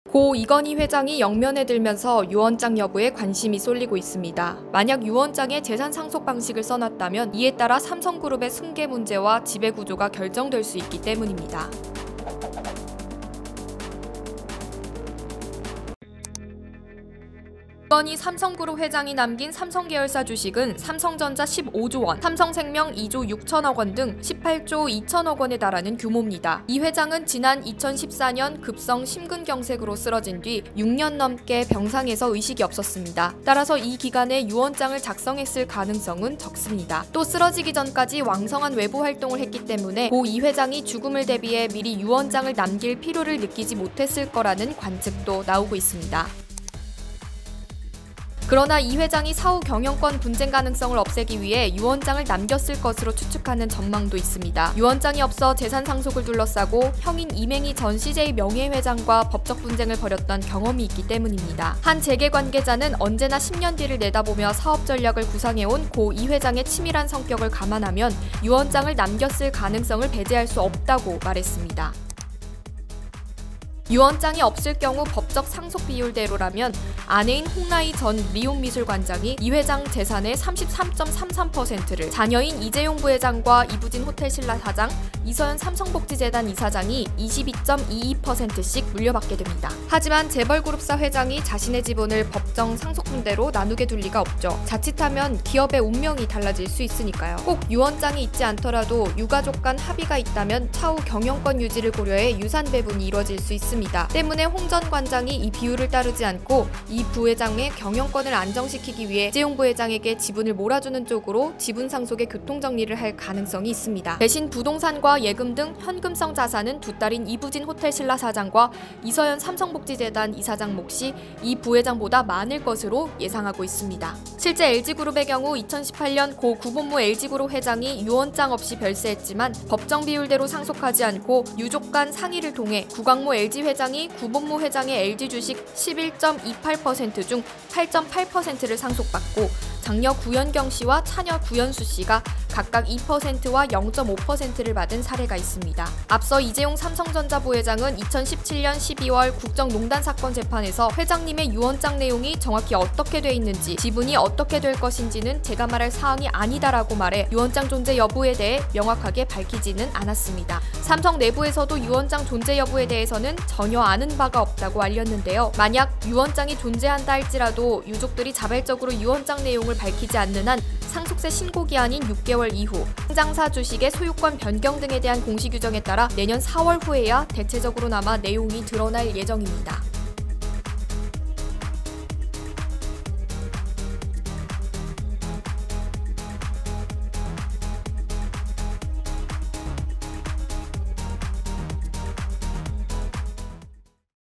고 이건희 회장이 영면에 들면서 유언장 여부에 관심이 쏠리고 있습니다. 만약 유언장에 재산 상속 방식을 써놨다면 이에 따라 삼성그룹의 승계 문제와 지배구조가 결정될 수 있기 때문입니다. 이건희 삼성그룹 회장이 남긴 삼성계열사 주식은 삼성전자 15조 원, 삼성생명 2조 6천억 원 등 18조 2천억 원에 달하는 규모입니다. 이 회장은 지난 2014년 급성 심근경색으로 쓰러진 뒤 6년 넘게 병상에서 의식이 없었습니다. 따라서 이 기간에 유언장을 작성했을 가능성은 적습니다. 또 쓰러지기 전까지 왕성한 외부 활동을 했기 때문에 고 이 회장이 죽음을 대비해 미리 유언장을 남길 필요를 느끼지 못했을 거라는 관측도 나오고 있습니다. 그러나 이 회장이 사후 경영권 분쟁 가능성을 없애기 위해 유언장을 남겼을 것으로 추측하는 전망도 있습니다. 유언장이 없어 재산 상속을 둘러싸고 형인 이맹희 전 CJ 명예회장과 법적 분쟁을 벌였던 경험이 있기 때문입니다. 한 재계 관계자는 언제나 10년 뒤를 내다보며 사업 전략을 구상해온 고 이 회장의 치밀한 성격을 감안하면 유언장을 남겼을 가능성을 배제할 수 없다고 말했습니다. 유언장이 없을 경우 법적 상속 비율대로라면 아내인 홍라희 전 리움미술관장이 이 회장 재산의 33.33%를, 자녀인 이재용 부회장과 이부진 호텔신라 사장, 이서연 삼성복지재단 이사장이 22.22%씩 물려받게 됩니다. 하지만 재벌그룹사 회장이 자신의 지분을 법정 상속분대로 나누게 둘 리가 없죠. 자칫하면 기업의 운명이 달라질 수 있으니까요. 꼭 유언장이 있지 않더라도 유가족 간 합의가 있다면 차후 경영권 유지를 고려해 유산 배분이 이뤄질 수 있습니다. 때문에 홍 전 관장이 이 비율을 따르지 않고 이 부회장의 경영권을 안정시키기 위해 이재용 부회장에게 지분을 몰아주는 쪽으로 지분 상속의 교통정리를 할 가능성이 있습니다. 대신 부동산과 예금 등 현금성 자산은 두 딸인 이부진 호텔신라 사장과 이서연 삼성복지재단 이사장 몫이 이 부회장보다 많을 것으로 예상하고 있습니다. 실제 LG그룹의 경우 2018년 고 구본무 LG그룹 회장이 유언장 없이 별세했지만 법정 비율대로 상속하지 않고 유족 간 상의를 통해 구광모 LG 회장이 구본무 회장의 LG 주식 11.28% 중 8.8%를 상속받고 장녀 구연경 씨와 차녀 구연수 씨가 각각 2%와 0.5%를 받은 사례가 있습니다. 앞서 이재용 삼성전자 부회장은 2017년 12월 국정농단 사건 재판에서 회장님의 유언장 내용이 정확히 어떻게 돼 있는지, 지분이 어떻게 될 것인지는 제가 말할 사항이 아니다라고 말해 유언장 존재 여부에 대해 명확하게 밝히지는 않았습니다. 삼성 내부에서도 유언장 존재 여부에 대해서는 전혀 아는 바가 없다고 알렸는데요. 만약 유언장이 존재한다 할지라도 유족들이 자발적으로 유언장 내용을 밝히지 않는 한 상속세 신고 기한인 6개월 이후, 상장사 주식의 소유권 변경 등에 대한 공시 규정에 따라 내년 4월 후에야 대체적으로나마 내용이 드러날 예정입니다.